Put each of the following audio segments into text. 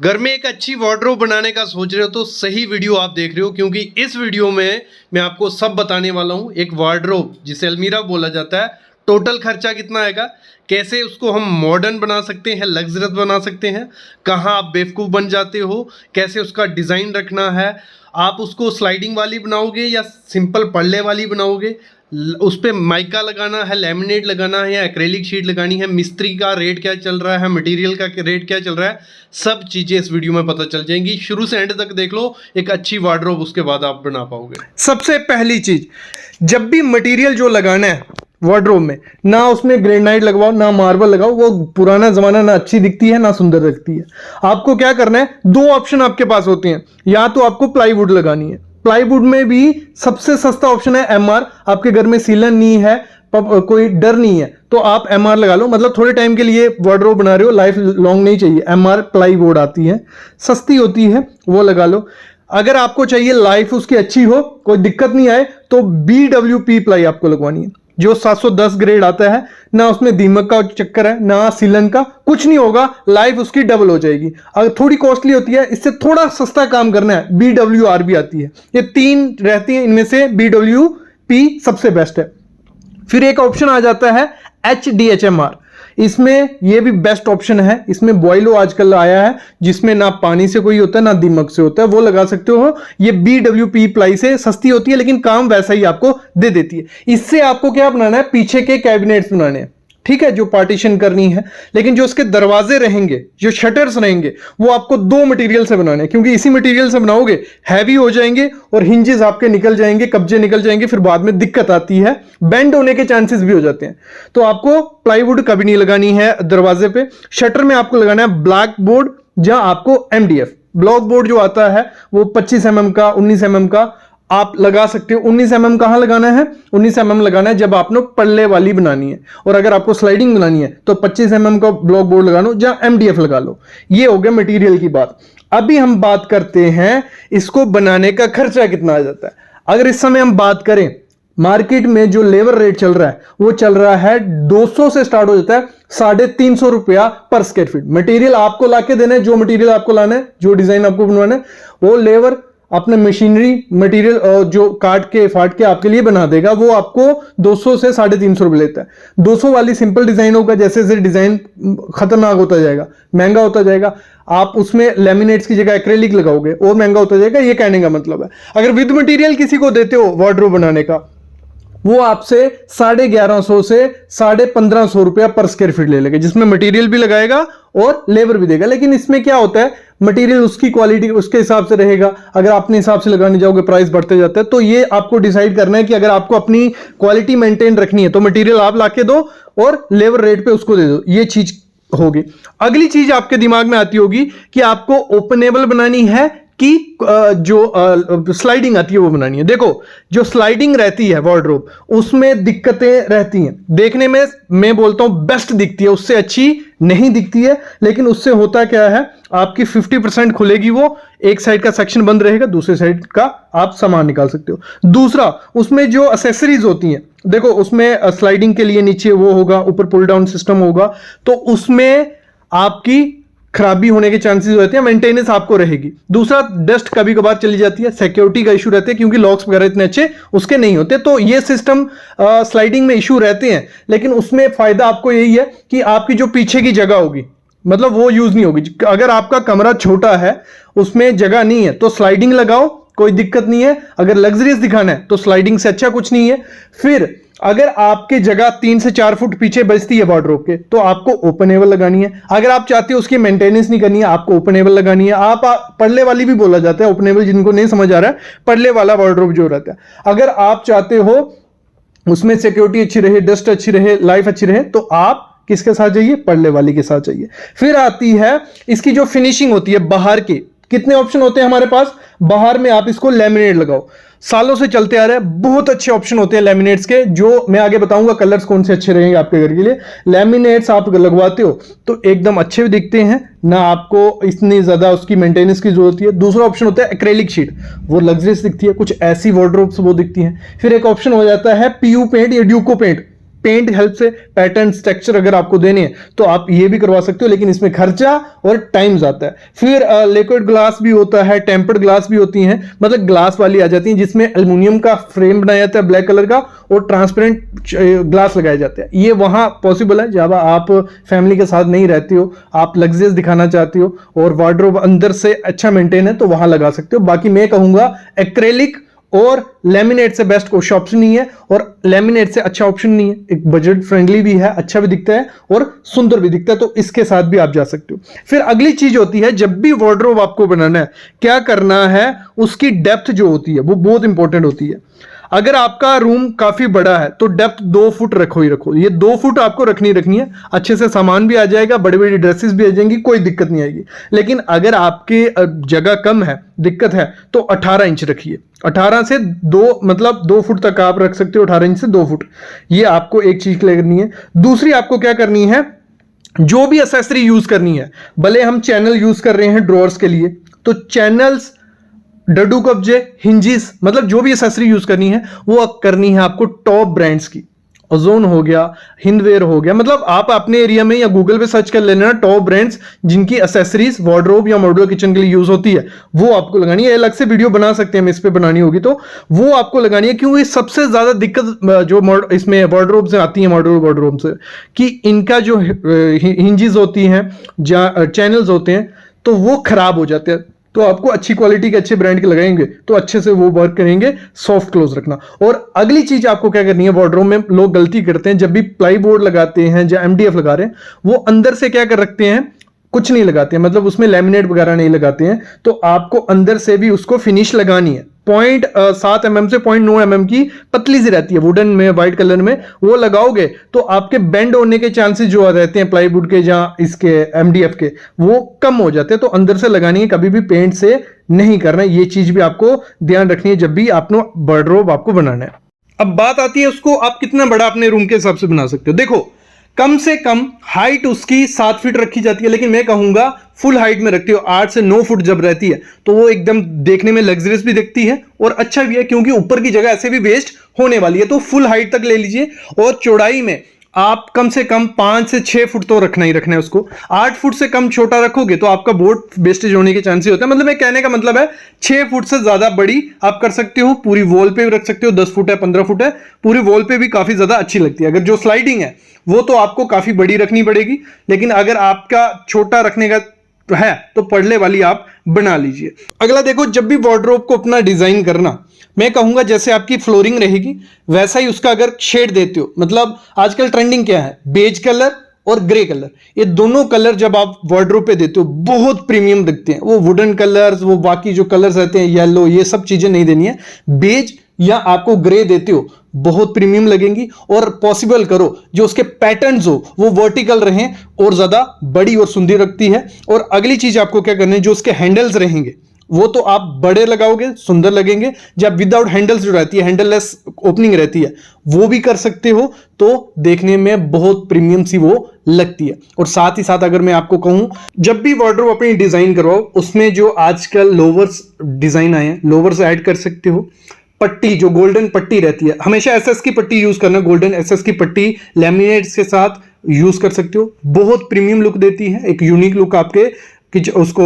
घर में एक अच्छी वार्डरोब बनाने का सोच रहे हो तो सही वीडियो आप देख रहे हो, क्योंकि इस वीडियो में मैं आपको सब बताने वाला हूँ। एक वार्डरोब जिसे अलमीरा बोला जाता है, टोटल खर्चा कितना आएगा, कैसे उसको हम मॉडर्न बना सकते हैं, लग्जरियस बना सकते हैं, कहाँ आप बेवकूफ़ बन जाते हो, कैसे उसका डिज़ाइन रखना है, आप उसको स्लाइडिंग वाली बनाओगे या सिंपल पल्ले वाली बनाओगे, उस पर माइका लगाना है, लैमिनेट लगाना है या एक्रेलिक शीट लगानी है, मिस्त्री का रेट क्या चल रहा है, मटेरियल का रेट क्या चल रहा है, सब चीज़ें इस वीडियो में पता चल जाएंगी। शुरू से एंड तक देख लो, एक अच्छी वार्डरोब उसके बाद आप बना पाओगे। सबसे पहली चीज, जब भी मटेरियल जो लगाना है वार्डरोब में, ना उसमें ग्रेनाइट लगवाओ ना मार्बल लगाओ, वो पुराना जमाना ना अच्छी दिखती है ना सुंदर दिखती है। आपको क्या करना है, दो ऑप्शन आपके पास होते हैं, या तो आपको प्लाईवुड लगानी है, प्लाईवुड में भी सबसे सस्ता ऑप्शन है एमआर। आपके घर में सीलन नहीं है, कोई डर नहीं है, तो आप एमआर लगा लो। मतलब थोड़े टाइम के लिए वार्डरोब बना रहे हो, लाइफ लॉन्ग नहीं चाहिए। एमआर प्लाईवुड आती है, सस्ती होती है, वो लगा लो। अगर आपको चाहिए लाइफ उसकी अच्छी हो, कोई दिक्कत नहीं आए, तो BWP प्लाई आपको लगवानी है, जो 710 ग्रेड आता है। ना उसमें दीमक का चक्कर है ना सीलन का, कुछ नहीं होगा, लाइफ उसकी डबल हो जाएगी। अगर थोड़ी कॉस्टली होती है, इससे थोड़ा सस्ता काम करना है, BWR भी आती है। ये तीन रहती हैं, इनमें से BWP सबसे बेस्ट है। फिर एक ऑप्शन आ जाता है HDHMR, इसमें यह भी बेस्ट ऑप्शन है। इसमें बॉयलो आजकल आया है, जिसमें ना पानी से कोई होता है ना दीमक से होता है, वो लगा सकते हो। ये BWP प्लाई से सस्ती होती है, लेकिन काम वैसा ही आपको दे देती है। इससे आपको क्या बनाना है, पीछे के कैबिनेट्स बनाने हैं, ठीक है, जो पार्टीशन करनी है। लेकिन जो उसके दरवाजे रहेंगे, जो शटर्स रहेंगे, वो आपको दो मटेरियल से बनाने हैं, क्योंकि इसी मटेरियल से बनाओगे हैवी हो जाएंगे और हिंजेस आपके निकल जाएंगे, कब्जे निकल जाएंगे, फिर बाद में दिक्कत आती है, बेंड होने के चांसेस भी हो जाते हैं। तो आपको प्लाईवुड कभी नहीं लगानी है दरवाजे पे। शटर में आपको लगाना है ब्लैक बोर्ड, जहां आपको MDF ब्लॉक बोर्ड जो आता है वो 25 mm का, 19 mm का आप लगा सकते हो। 19 mm कहां लगाना है, 19 mm लगाना है जब आपने पल्ले वाली बनानी है, और अगर आपको स्लाइडिंग बनानी है तो 25 mm का ब्लॉक बोर्ड लगा लो, जहां MDF लगा लो। ये हो गया मटेरियल की बात। अभी हम बात करते हैं इसको बनाने का खर्चा कितना आ जाता है। अगर इस समय हम बात करें, मार्केट में जो लेबर रेट चल रहा है वो चल रहा है 200 से स्टार्ट हो जाता है 350 रुपया पर स्क्वायर फीट। मटेरियल आपको लाके देना है, जो मटेरियल आपको लाना है, जो डिजाइन आपको बनवाना है, वो लेबर अपने मशीनरी मटेरियल जो काट के फाट के आपके लिए बना देगा, वो आपको 200 से 350 रुपए लेता है। 200 वाली सिंपल डिजाइन होगा, जैसे जैसे डिजाइन खतरनाक होता जाएगा, महंगा होता जाएगा, आप उसमें लेमिनेट्स की जगह एक्रेलिक लगाओगे और महंगा होता जाएगा। ये कहने का मतलब है, अगर विद मटेरियल किसी को देते हो वार्डरोब बनाने का, वो आपसे 1150 से 1550 रुपया पर स्क्वायर फीट ले लेगा, जिसमें मटेरियल भी लगाएगा और लेबर भी देगा। लेकिन इसमें क्या होता है, मटेरियल उसकी क्वालिटी उसके हिसाब से रहेगा। अगर अपने हिसाब से लगाने जाओगे प्राइस बढ़ते जाता है। तो ये आपको डिसाइड करना है कि अगर आपको अपनी क्वालिटी मेंटेन रखनी है तो मटेरियल आप लाके दो और लेबर रेट पे उसको दे दो। ये चीज होगी। अगली चीज आपके दिमाग में आती होगी कि आपको ओपनेबल बनानी है कि जो स्लाइडिंग आती है वो बनानी है। देखो, जो स्लाइडिंग रहती है वार्डरोब, उसमें दिक्कतें रहती हैं। देखने में मैं बोलता हूं बेस्ट दिखती है, उससे अच्छी नहीं दिखती है। लेकिन उससे होता क्या है, आपकी 50% खुलेगी, वो एक साइड का सेक्शन बंद रहेगा, दूसरे साइड का आप सामान निकाल सकते हो। दूसरा, उसमें जो एसेसरीज होती हैं, देखो उसमें स्लाइडिंग के लिए नीचे वो होगा, ऊपर पुल डाउन सिस्टम होगा, तो उसमें आपकी खराबी होने के चांसेस रहते हैं, मेंटेनेंस आपको रहेगी। दूसरा, डस्ट कभी कभार चली जाती है, सिक्योरिटी का इशू रहते हैं, क्योंकि लॉक्स वगैरह इतने अच्छे उसके नहीं होते। तो ये सिस्टम स्लाइडिंग में इशू रहते हैं, लेकिन उसमें फायदा आपको यही है कि आपकी जो पीछे की जगह होगी, मतलब वो यूज नहीं होगी। अगर आपका कमरा छोटा है, उसमें जगह नहीं है, तो स्लाइडिंग लगाओ, कोई दिक्कत नहीं है। अगर लग्जरियस दिखाना है तो स्लाइडिंग से अच्छा कुछ नहीं है। फिर अगर आपकी जगह 3 से 4 फुट पीछे बचती है वार्डरोब के, तो आपको ओपनेबल लगानी है। अगर आप चाहते हो उसकी मेंटेनेंस नहीं करनी है, आपको ओपनेबल लगानी है। आप पल्ले वाली भी बोला जाता है, ओपनेबल जिनको नहीं समझ आ रहा है, पल्ले वाला वार्डरोब जो रहता है। अगर आप चाहते हो उसमें सिक्योरिटी अच्छी रहे, डस्ट अच्छी रहे, लाइफ अच्छी रहे, तो आप किसके साथ जाइए, पल्ले वाली के साथ जाइए। फिर आती है इसकी जो फिनिशिंग होती है बाहर की। कितने ऑप्शन होते हैं हमारे पास बाहर में, आप इसको लेमिनेट लगाओ, सालों से चलते आ रहे हैं, बहुत अच्छे ऑप्शन होते हैं लेमिनेट्स के, जो मैं आगे बताऊंगा कलर्स कौन से अच्छे रहेंगे आपके घर के लिए। लेमिनेट्स आप लगवाते हो तो एकदम अच्छे भी दिखते हैं, ना आपको इतनी ज्यादा उसकी मेंटेनेंस की जरूरत है। दूसरा ऑप्शन होता है एक्रेलिक शीट, वो लग्जरियस दिखती है, कुछ ऐसी वार्डरोब्स वो दिखती हैं। फिर एक ऑप्शन हो जाता है PU पेंट या ड्यूको पेंट, पेंट हेल्प से पैटर्न टेक्सचर अगर आपको देने हैं तो आप ये भी करवा सकते हो, लेकिन इसमें खर्चा और टाइम जाता है। फिर लिक्विड ग्लास भी होता है, टेम्पर्ड ग्लास भी होती हैं, मतलब ग्लास वाली आ जाती हैं जिसमें एल्युमिनियम का फ्रेम बनाया जाता है ब्लैक कलर का और ट्रांसपेरेंट ग्लास लगाए जाते हैं। ये वहां पॉसिबल है जब आप फैमिली के साथ नहीं रहते हो, आप लग्जरियस दिखाना चाहते हो और वार्डरोब अंदर से अच्छा मेंटेन है तो वहां लगा सकते हो। बाकी मैं कहूंगा एक्रेलिक और लेमिनेट से बेस्ट कोई ऑप्शन नहीं है, और लेमिनेट से अच्छा ऑप्शन नहीं है, एक बजट फ्रेंडली भी है, अच्छा भी दिखता है और सुंदर भी दिखता है, तो इसके साथ भी आप जा सकते हो। फिर अगली चीज होती है, जब भी वार्डरोब आपको बनाना है क्या करना है, उसकी डेप्थ जो होती है वो बहुत इंपॉर्टेंट होती है। अगर आपका रूम काफी बड़ा है तो डेप्थ 2 फुट रखो ही रखो, ये 2 फुट आपको रखनी है, अच्छे से सामान भी आ जाएगा, बड़ी बड़ी ड्रेसेस भी आ जाएंगी, कोई दिक्कत नहीं आएगी। लेकिन अगर आपके जगह कम है, दिक्कत है, तो 18 इंच रखिए। 18 से 2 मतलब 2 फुट तक आप रख सकते हो, 18 इंच से 2 फुट, ये आपको एक चीज करनी है। दूसरी आपको क्या करनी है, जो भी एसेसरी यूज करनी है, भले हम चैनल यूज कर रहे हैं ड्रॉर्स के लिए, तो चैनल्स, डडू कब्जे, हिंजिस, मतलब जो भी एसेसरी यूज करनी है वो करनी है आपको टॉप ब्रांड्स की। ओजोन हो गया, हिंदवेयर हो गया, मतलब आप अपने एरिया में या गूगल पे सर्च कर लेना टॉप ब्रांड्स जिनकी एसेसरीज वार्डरोब या मॉड्यूलर किचन के लिए यूज होती है, वो आपको लगानी है। अलग से वीडियो बना सकते हैं हम इस पे, बनानी होगी तो वो आपको लगानी है, क्योंकि सबसे ज्यादा दिक्कत जो इसमें वार्डरोब से आती है, मॉड्यूलर वार्डरोब से, कि इनका जो हिंजिस होती हैं, चैनल्स होते हैं, तो वो खराब हो जाते हैं। तो आपको अच्छी क्वालिटी के अच्छे ब्रांड के लगाएंगे तो अच्छे से वो वर्क करेंगे। सॉफ्ट क्लोज रखना। और अगली चीज आपको क्या करनी है, वार्डरोब में लोग गलती करते हैं, जब भी प्लाई बोर्ड लगाते हैं या MDF लगा रहे हैं, वो अंदर से क्या कर रखते हैं, कुछ नहीं लगाते हैं, मतलब उसमें लैमिनेट वगैरह नहीं लगाते हैं, तो आपको अंदर से भी उसको फिनिश लगानी है। 0.7 mm से 0.9 mm की पतली सी रहती है वुडन में, व्हाइट कलर में, वो लगाओगे तो आपके बेंड होने के चांसेस जो रहते हैं प्लाईवुड के या इसके MDF के, वो कम हो जाते हैं। तो अंदर से लगानी है, कभी भी पेंट से नहीं करना है। ये चीज भी आपको ध्यान रखनी है जब भी आपको वार्डरोब आपको बनाना है। अब बात आती है उसको आप कितना बड़ा अपने रूम के हिसाब से बना सकते हो। देखो, कम से कम हाइट उसकी 7 फीट रखी जाती है, लेकिन मैं कहूंगा फुल हाइट में रखती हो 8 से 9 फुट जब रहती है तो वो एकदम देखने में लग्जरियस भी दिखती है और अच्छा भी है, क्योंकि ऊपर की जगह ऐसे भी वेस्ट होने वाली है। तो फुल हाइट तक ले लीजिए, और चौड़ाई में आप कम से कम 5 से 6 फुट तो रखना ही रखना है उसको। 8 फुट से कम छोटा रखोगे तो आपका बोर्ड वेस्टेज होने के चांसेस होते हैं। मतलब मैं कहने का मतलब है 6 फुट से ज्यादा बड़ी आप कर सकते हो, पूरी वॉल पे भी रख सकते हो, 10 फुट है, 15 फुट है, पूरी वॉल पे भी काफी ज्यादा अच्छी लगती है। अगर जो स्लाइडिंग है वो तो आपको काफी बड़ी रखनी पड़ेगी, लेकिन अगर आपका छोटा रखने का है तो पड़ले वाली आप बना लीजिए। अगला देखो, जब भी वार्डरोब को अपना डिजाइन करना, मैं कहूंगा जैसे आपकी फ्लोरिंग रहेगी वैसा ही उसका अगर शेड देते हो, मतलब आजकल ट्रेंडिंग क्या है, बेज कलर और ग्रे कलर, ये दोनों कलर जब आप वार्डरोब पे देते हो बहुत प्रीमियम दिखते हैं। वो वुडन कलर्स, वो बाकी जो कलर्स रहते हैं, येलो, ये सब चीजें नहीं देनी है। बेज या आपको ग्रे देते हो बहुत प्रीमियम लगेंगी। और पॉसिबल करो जो उसके पैटर्न्स हो वो वर्टिकल रहें और ज्यादा बड़ी और सुंदर लगती है। और अगली चीज आपको क्या करनी है, जो उसके हैंडल्स रहेंगे वो तो आप बड़े लगाओगे सुंदर लगेंगे, जब विदाउट हैंडल्स जो रहती है, हैंडललेस ओपनिंग रहती है, वो भी कर सकते हो, तो देखने में बहुत प्रीमियम सी वो लगती है। और साथ ही साथ अगर मैं आपको कहूं, जब भी वार्डरोब अपनी डिजाइन करवाओ उसमें जो आजकल लोवर्स डिजाइन आए हैं, लोवर्स ऐड कर सकते हो। पट्टी, जो गोल्डन पट्टी रहती है, हमेशा SS की पट्टी यूज करना, गोल्डन SS की पट्टी लैमिनेट्स के साथ यूज कर सकते हो, बहुत प्रीमियम लुक देती है, एक यूनिक लुक आपके कि उसको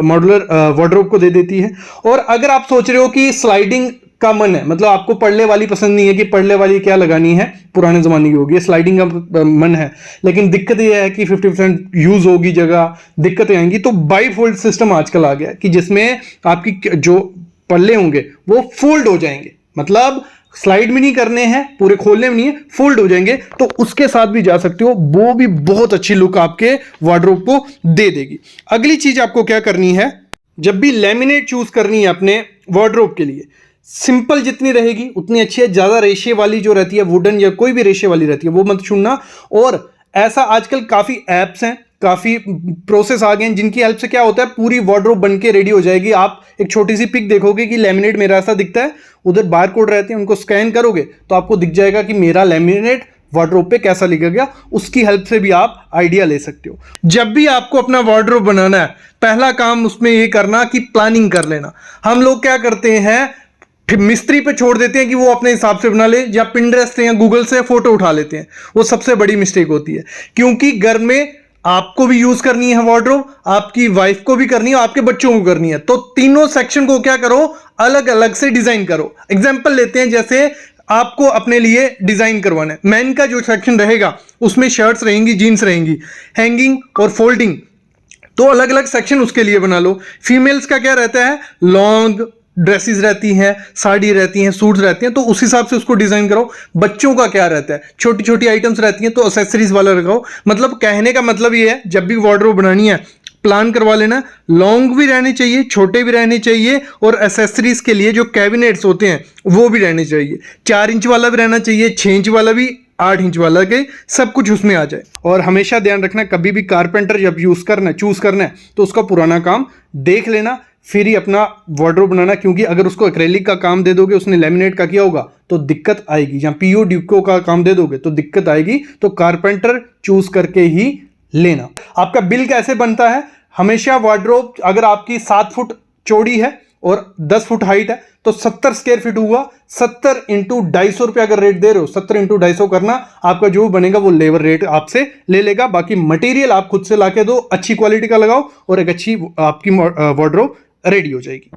मॉड्यूलर वार्डरोब को दे देती है। और अगर आप सोच रहे हो कि स्लाइडिंग का मन है, मतलब आपको पड़ले वाली पसंद नहीं है कि पड़ले वाली क्या लगानी है, पुराने जमाने की होगी, स्लाइडिंग का मन है, लेकिन दिक्कत यह है कि 50% यूज होगी जगह, दिक्कतें आएंगी, तो बाई फोल्ड सिस्टम आजकल आ गया कि जिसमें आपकी जो पल्ले होंगे वो फोल्ड हो जाएंगे, मतलब स्लाइड में नहीं करने हैं, पूरे खोलने में नहीं है, फोल्ड हो जाएंगे, तो उसके साथ भी जा सकते हो, वो भी बहुत अच्छी लुक आपके वार्डरोब को दे देगी। अगली चीज आपको क्या करनी है, जब भी लैमिनेट चूज करनी है अपने वार्डरोब के लिए, सिंपल जितनी रहेगी उतनी अच्छी है। ज्यादा रेशे वाली जो रहती है, वुडन या कोई भी रेशे वाली रहती है, वो मत चुनना। और ऐसा आजकल काफी एप्स हैं, काफी प्रोसेस आ गए हैं जिनकी हेल्प से क्या होता है, पूरी वार्डरोब बन के रेडी हो जाएगी। आप एक छोटी सी पिक देखोगे कि लैमिनेट मेरा ऐसा दिखता है, उधर बार कोड रहते हैं, उनको स्कैन करोगे तो आपको दिख जाएगा कि मेरा लैमिनेट वार्डरोब पे कैसा लिखा गया। उसकी हेल्प से भी आप आइडिया ले सकते हो। जब भी आपको अपना वार्डरोब बनाना है, पहला काम उसमें ये करना कि प्लानिंग कर लेना। हम लोग क्या करते हैं, फिर मिस्त्री पे छोड़ देते हैं कि वो अपने हिसाब से बना ले, या पिंटरेस्ट से या गूगल से फोटो उठा लेते हैं। वो सबसे बड़ी मिस्टेक होती है, क्योंकि घर में आपको भी यूज करनी है वार्डरोब, आपकी वाइफ को भी करनी है, आपके बच्चों को करनी है। तो तीनों सेक्शन को क्या करो, अलग अलग से डिजाइन करो। एग्जाम्पल लेते हैं, जैसे आपको अपने लिए डिजाइन करवाना है, मैन का जो सेक्शन रहेगा उसमें शर्ट्स रहेंगी, जीन्स रहेंगी, हैंगिंग और फोल्डिंग, तो अलग अलग सेक्शन उसके लिए बना लो। फीमेल्स का क्या रहता है, लॉन्ग ड्रेसेस रहती हैं, साड़ी रहती हैं, सूट्स रहती हैं, तो उस हिसाब से उसको डिजाइन करो। बच्चों का क्या रहता है, छोटी छोटी आइटम्स रहती हैं, तो एक्सेसरीज वाला लगाओ। मतलब कहने का मतलब ये है, जब भी वार्डरोब बनानी है प्लान करवा लेना, लॉन्ग भी रहने चाहिए, छोटे भी रहने चाहिए, और एसेसरीज के लिए जो कैबिनेट्स होते हैं वो भी रहने चाहिए। 4 इंच वाला भी रहना चाहिए, 6 इंच वाला भी, 8 इंच वाला के, सब कुछ उसमें आ जाए। और हमेशा ध्यान रखना, कभी भी कारपेंटर जब चूज करना है तो उसका पुराना काम देख लेना, फिर ही अपना वार्डरोब बनाना। क्योंकि अगर उसको एक्रेलिक का काम दे दोगे, उसने लेमिनेट का किया होगा, तो दिक्कत आएगी। या पीओ ड्यूको का काम दे दोगे तो दिक्कत आएगी। तो कारपेंटर चूज करके ही लेना। आपका बिल कैसे बनता है, हमेशा वार्डरोब अगर आपकी 7 फुट चौड़ी है और 10 फुट हाइट है तो 70 स्क्वायर फीट हुआ। 70 इंटू 250 रुपया अगर रेट दे रहे हो, 70 इंटू 250 करना, आपका जो बनेगा वो लेबर रेट आपसे ले लेगा। बाकी मटेरियल आप खुद से लाके दो, अच्छी क्वालिटी का लगाओ और एक अच्छी आपकी वार्डरोब रेडी हो जाएगी।